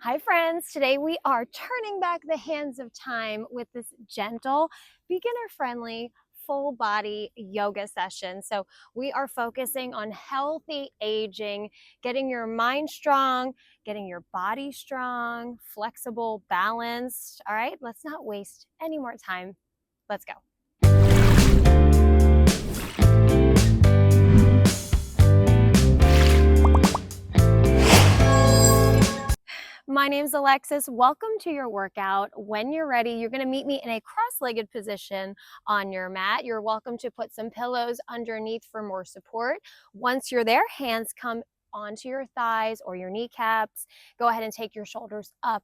Hi friends, today we are turning back the hands of time with this gentle, beginner-friendly, full body yoga session. So we are focusing on healthy aging, getting your mind strong, getting your body strong, flexible, balanced. All right, let's not waste any more time. Let's go. My name's Alexis. Welcome to your workout. When you're ready, you're going to meet me in a cross-legged position on your mat. You're welcome to put some pillows underneath for more support. Once you're there, hands come onto your thighs or your kneecaps. Go ahead and take your shoulders up.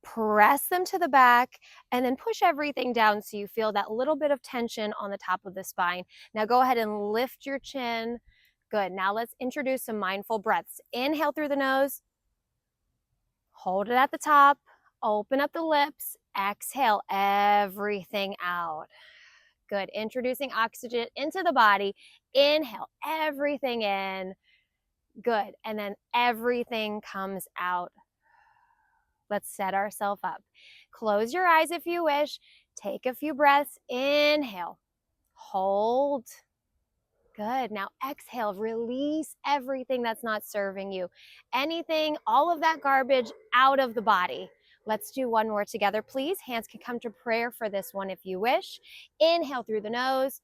Press them to the back and then push everything down so you feel that little bit of tension on the top of the spine. Now go ahead and lift your chin. Good. Now let's introduce some mindful breaths. Inhale through the nose. Hold it at the top, open up the lips, exhale everything out. Good, introducing oxygen into the body. Inhale everything in. Good, and then everything comes out. Let's set ourselves up. Close your eyes if you wish. Take a few breaths. Inhale, hold. Good. Now exhale, release everything that's not serving you. Anything, all of that garbage out of the body. Let's do one more together, please. Hands can come to prayer for this one if you wish. Inhale through the nose.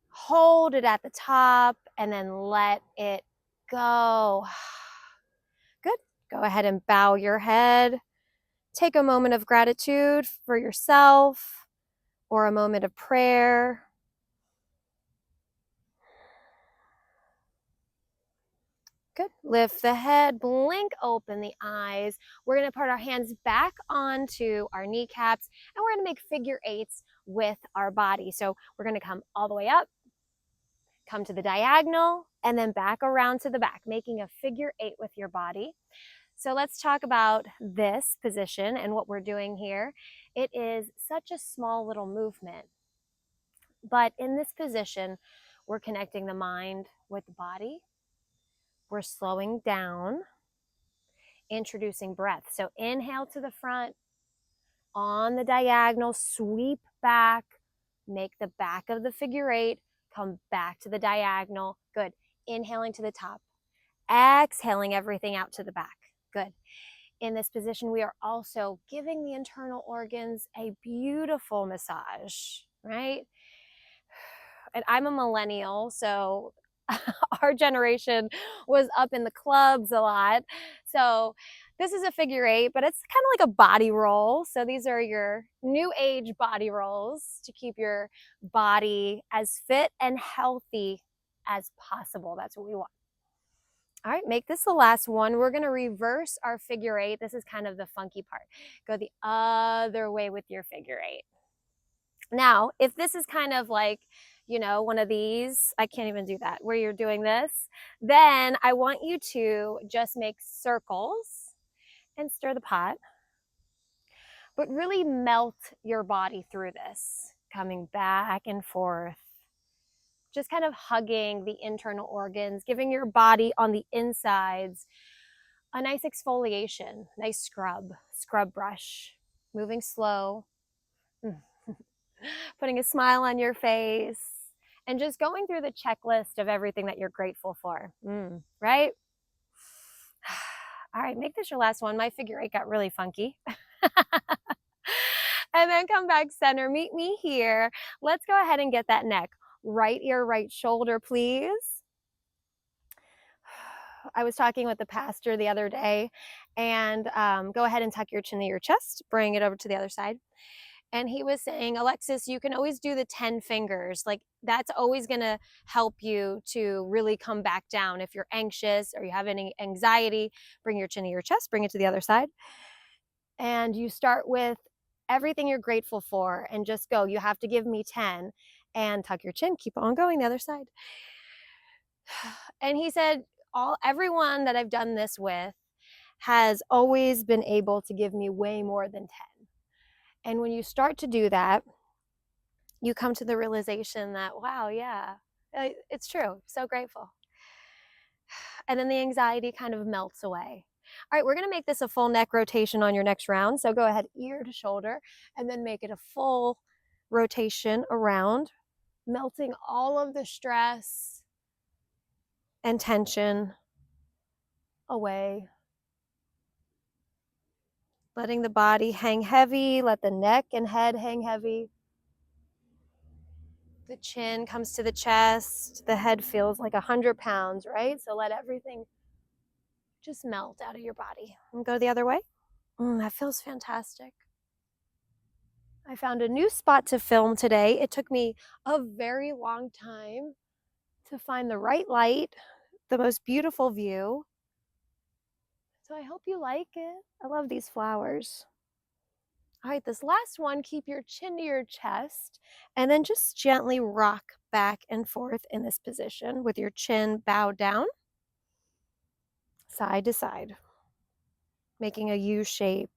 Hold it at the top and then let it go. Good. Go ahead and bow your head. Take a moment of gratitude for yourself or a moment of prayer. Good. Lift the head, blink open the eyes. We're going to put our hands back onto our kneecaps and we're going to make figure eights with our body. So we're going to come all the way up, come to the diagonal, and then back around to the back, making a figure eight with your body. So let's talk about this position and what we're doing here. It is such a small little movement, but in this position, we're connecting the mind with the body. We're slowing down, introducing breath. So inhale to the front, on the diagonal, sweep back, make the back of the figure eight, come back to the diagonal. Good. Inhaling to the top, exhaling everything out to the back. Good. In this position, we are also giving the internal organs a beautiful massage, right? And I'm a millennial, so our generation was up in the clubs a lot. So this is a figure eight, but it's kind of like a body roll. So these are your new age body rolls to keep your body as fit and healthy as possible. That's what we want. All right, make this the last one. We're going to reverse our figure eight. This is kind of the funky part. Go the other way with your figure eight. Now, if this is kind of like, you know, one of these, I can't even do that, where you're doing this, then I want you to just make circles and stir the pot, but really melt your body through this, coming back and forth, just kind of hugging the internal organs, giving your body on the insides a nice exfoliation, nice scrub brush, moving slow. Putting a smile on your face, and just going through the checklist of everything that you're grateful for, right? All right, make this your last one. My figure eight got really funky. And then come back center, meet me here. Let's go ahead and get that neck. Right ear, right shoulder, please. I was talking with the pastor the other day, and go ahead and tuck your chin to your chest, bring it over to the other side. And he was saying, Alexis, you can always do the 10 fingers. Like that's always going to help you to really come back down. If you're anxious or you have any anxiety, bring your chin to your chest, bring it to the other side. And you start with everything you're grateful for and just go. You have to give me 10 and tuck your chin. Keep on going the other side. And he said, everyone that I've done this with has always been able to give me way more than 10. And when you start to do that, you come to the realization that, wow, yeah, it's true. So grateful. And then the anxiety kind of melts away. All right, we're gonna make this a full neck rotation on your next round. So go ahead, ear to shoulder, and then make it a full rotation around, melting all of the stress and tension away. Letting the body hang heavy, let the neck and head hang heavy. The chin comes to the chest, the head feels like 100 pounds, right? So let everything just melt out of your body. And go the other way. That feels fantastic. I found a new spot to film today. It took me a very long time to find the right light, the most beautiful view. So I hope you like it. I love these flowers. All right, this last one, keep your chin to your chest and then just gently rock back and forth in this position with your chin bowed down, side to side, making a U shape.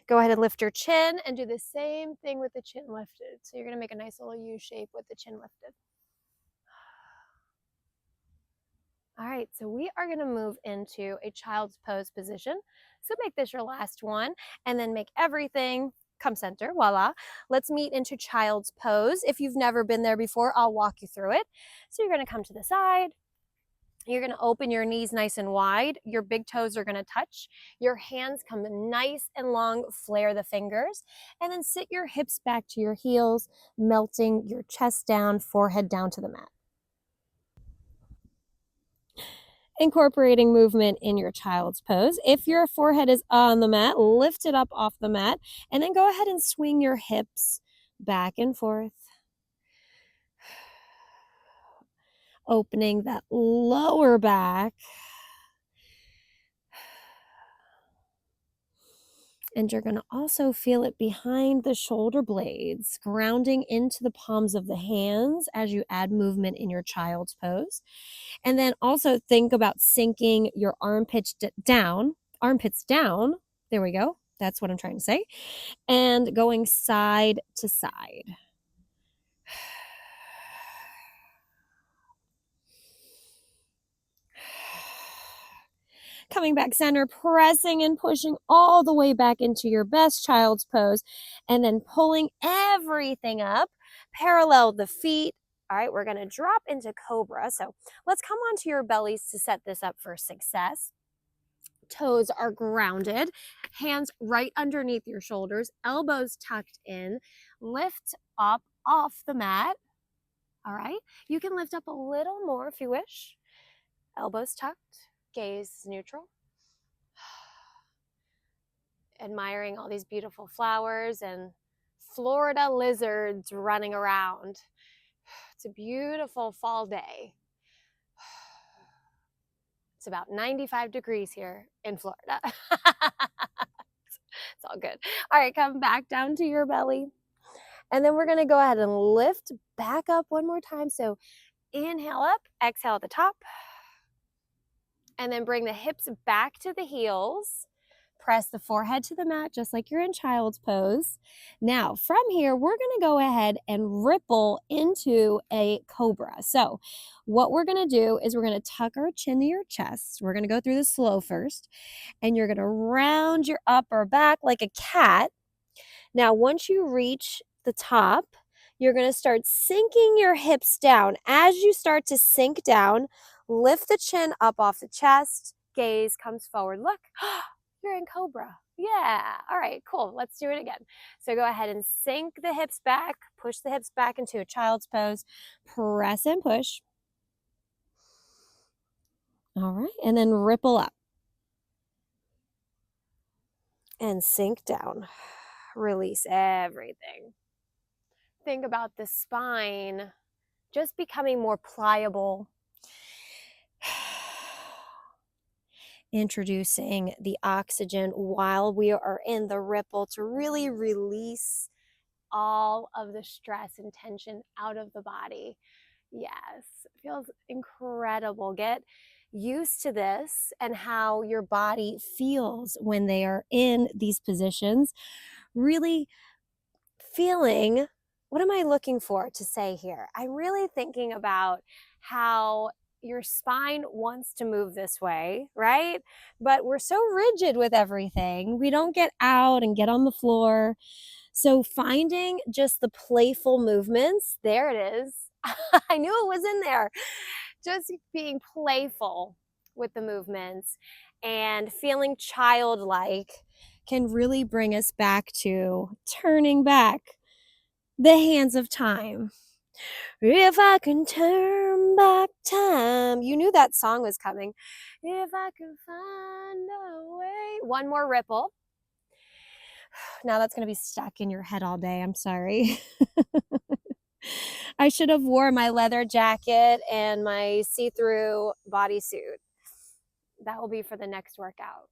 Go ahead and lift your chin and do the same thing with the chin lifted. So you're going to make a nice little U shape with the chin lifted. All right, so we are going to move into a child's pose position. So make this your last one and then make everything come center. Voila. Let's meet into child's pose. If you've never been there before, I'll walk you through it. So you're going to come to the side. You're going to open your knees nice and wide. Your big toes are going to touch. Your hands come nice and long, flare the fingers, and then sit your hips back to your heels, melting your chest down, forehead down to the mat. Incorporating movement in your child's pose. If your forehead is on the mat, lift it up off the mat, and then go ahead and swing your hips back and forth. Opening that lower back. And you're going to also feel it behind the shoulder blades, grounding into the palms of the hands as you add movement in your child's pose. And then also think about sinking your armpits down. There we go. That's what I'm trying to say. And going side to side. Coming back center, pressing and pushing all the way back into your best child's pose, and then pulling everything up, parallel the feet. All right, we're going to drop into cobra. So let's come onto your bellies to set this up for success. Toes are grounded, hands right underneath your shoulders, elbows tucked in, lift up off the mat. All right, you can lift up a little more if you wish. Elbows tucked, gaze neutral. Admiring all these beautiful flowers and Florida lizards running around. It's a beautiful fall day. It's about 95 degrees here in Florida. It's all good. All right, come back down to your belly. And then we're going to go ahead and lift back up one more time. So inhale up, exhale at the top. And then bring the hips back to the heels. Press the forehead to the mat just like you're in child's pose. Now, from here, we're going to go ahead and ripple into a cobra. So what we're going to do is we're going to tuck our chin to your chest. We're going to go through the slow first, and you're going to round your upper back like a cat. Now, once you reach the top, you're going to start sinking your hips down. As you start to sink down, lift the chin up off the chest, gaze comes forward. Look, you're in cobra. Yeah. All right, cool. Let's do it again. So go ahead and sink the hips back, push the hips back into a child's pose, press and push. All right, and then ripple up and sink down. Release everything. Think about the spine just becoming more pliable. Introducing the oxygen while we are in the ripple to really release all of the stress and tension out of the body. Yes, it feels incredible. Get used to this and how your body feels when they are in these positions. Really feeling what am I looking for to say here? I'm really thinking about how your spine wants to move this way, right? But we're so rigid with everything. We don't get out and get on the floor. So finding just the playful movements, there it is. I knew it was in there. Just being playful with the movements and feeling childlike can really bring us back to turning back the hands of time. If I can turn back time. You knew that song was coming. If I can find a way. One more ripple. Now that's going to be stuck in your head all day. I'm sorry. I should have wore my leather jacket and my see-through bodysuit. That will be for the next workout.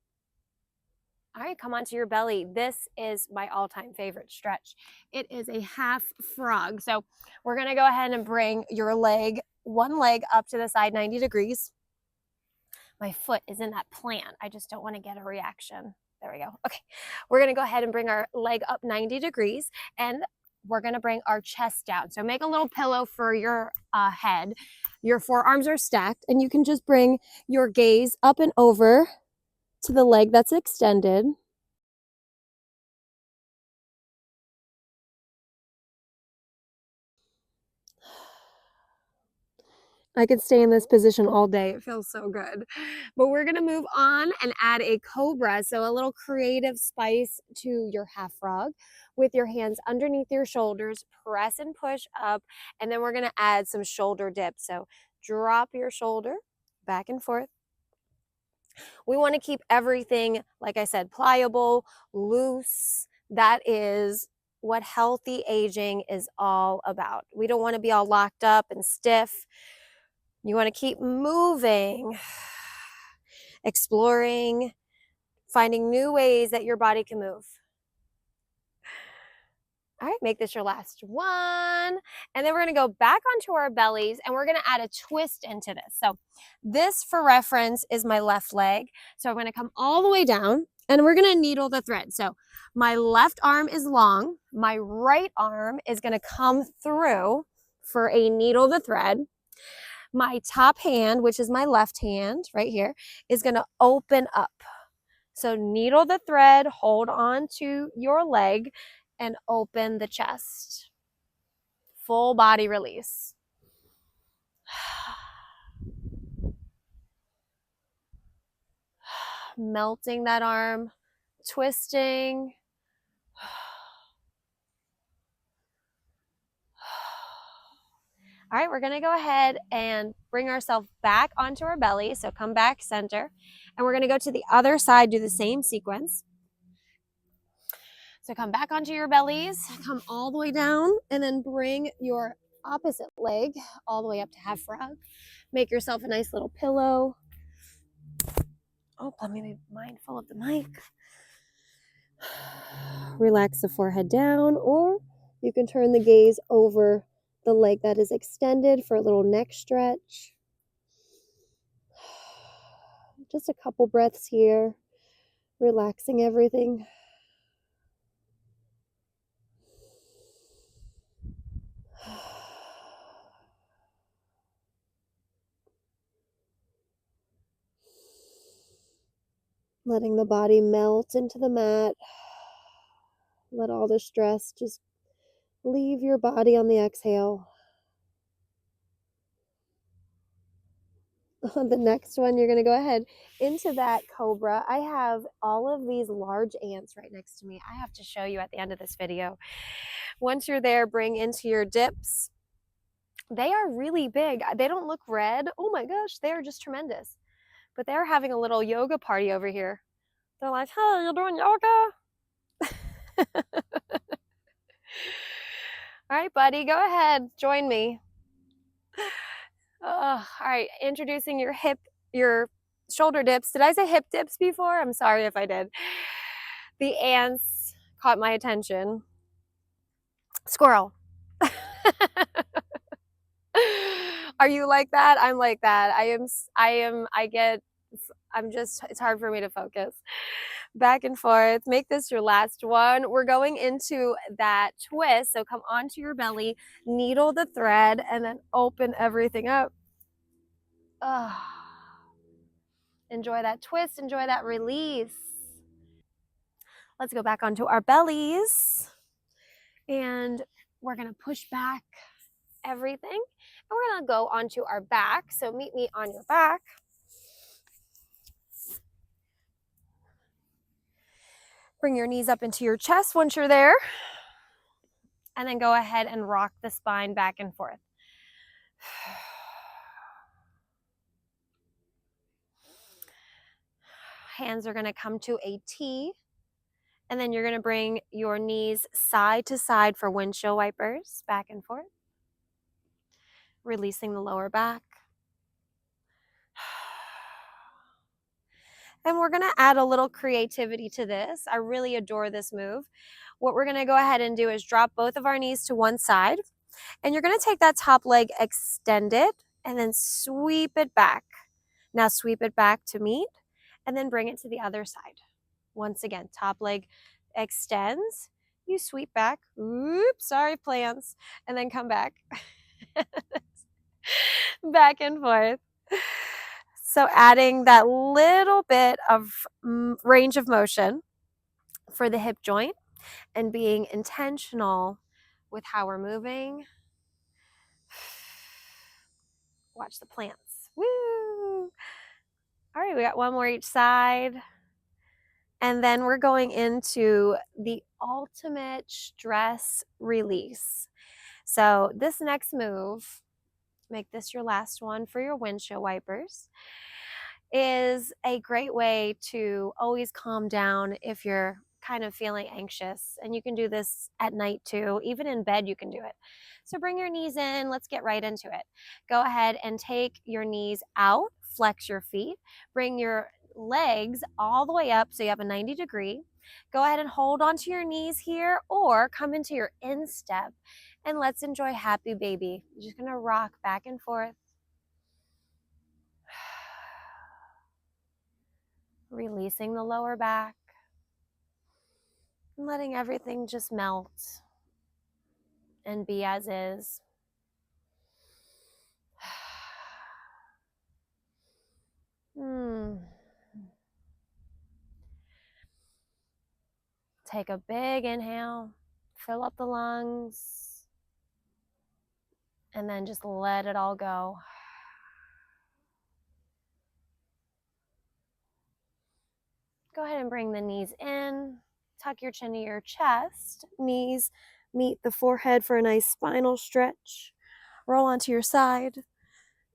All right, come onto your belly. This is my all-time favorite stretch. It is a half frog. So we're going to go ahead and bring your leg, one leg up to the side 90 degrees. My foot is in that plant. I just don't want to get a reaction. There we go. Okay, we're going to go ahead and bring our leg up 90 degrees and we're going to bring our chest down. So make a little pillow for your head. Your forearms are stacked and you can just bring your gaze up and over to the leg that's extended. I could stay in this position all day. It feels so good. But we're going to move on and add a cobra. So a little creative spice to your half frog with your hands underneath your shoulders. Press and push up. And then we're going to add some shoulder dips. So drop your shoulder back and forth. We want to keep everything, like I said, pliable, loose. That is what healthy aging is all about. We don't want to be all locked up and stiff. You want to keep moving, exploring, finding new ways that your body can move. All right, make this your last one. And then we're going to go back onto our bellies and we're going to add a twist into this. So this, for reference, is my left leg. So I'm going to come all the way down and we're going to needle the thread. So my left arm is long. My right arm is going to come through for a needle the thread. My top hand, which is my left hand right here, is going to open up. So needle the thread, hold on to your leg, and open the chest. Full body release. Melting that arm, twisting. All right, we're going to go ahead and bring ourselves back onto our belly. So come back center. And we're going to go to the other side, do the same sequence. So come back onto your bellies, come all the way down, and then bring your opposite leg all the way up to half frog. Make yourself a nice little pillow. Oh, let me be mindful of the mic. Relax the forehead down, or you can turn the gaze over the leg that is extended for a little neck stretch. Just a couple breaths here, relaxing everything. Letting the body melt into the mat. Let all the stress just leave your body on the exhale. On the next one, you're going to go ahead into that cobra. I have all of these large ants right next to me. I have to show you at the end of this video. Once you're there, bring into your dips. They are really big. They don't look red. Oh my gosh, they are just tremendous. But they're having a little yoga party over here. They're like, hey, you're doing yoga? All right, buddy, go ahead. Join me. All right, introducing your shoulder dips. Did I say hip dips before? I'm sorry if I did. The ants caught my attention. Squirrel. Are you like that? I'm like that. it's hard for me to focus. Back and forth. Make this your last one. We're going into that twist. So come onto your belly, needle the thread, and then open everything up. Enjoy that twist. Enjoy that release. Let's go back onto our bellies. And we're going to push back everything. And we're going to go onto our back. So meet me on your back. Bring your knees up into your chest once you're there. And then go ahead and rock the spine back and forth. Hands are going to come to a T. And then you're going to bring your knees side to side for windshield wipers, back and forth. Releasing the lower back. And we're going to add a little creativity to this. I really adore this move. What we're going to go ahead and do is drop both of our knees to one side. And you're going to take that top leg extended and then sweep it back. Now sweep it back to meet and then bring it to the other side. Once again, top leg extends. You sweep back. Oops, sorry, plants. And then come back. Back and forth. So adding that little bit of range of motion for the hip joint and being intentional with how we're moving. Watch the plants. Woo! All right, we got one more each side. And then we're going into the ultimate stress release. So this next move, make this your last one for your windshield wipers, is a great way to always calm down if you're kind of feeling anxious. And you can do this at night too. Even in bed, you can do it. So bring your knees in. Let's get right into it. Go ahead and take your knees out. Flex your feet. Bring your legs all the way up so you have a 90 degree. Go ahead and hold onto your knees here or come into your instep. And let's enjoy happy baby. You're just going to rock back and forth. Releasing the lower back. And letting everything just melt and be as is. Take a big inhale, fill up the lungs, and then just let it all go. Go ahead and bring the knees in, tuck your chin to your chest, knees meet the forehead for a nice spinal stretch. Roll onto your side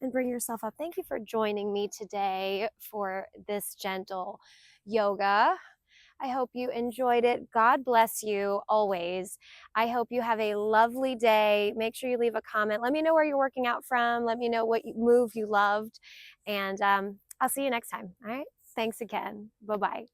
and bring yourself up. Thank you for joining me today for this gentle yoga. I hope you enjoyed it. God bless you always. I hope you have a lovely day. Make sure you leave a comment. Let me know where you're working out from. Let me know what move you loved. And I'll see you next time. All right. Thanks again. Bye-bye.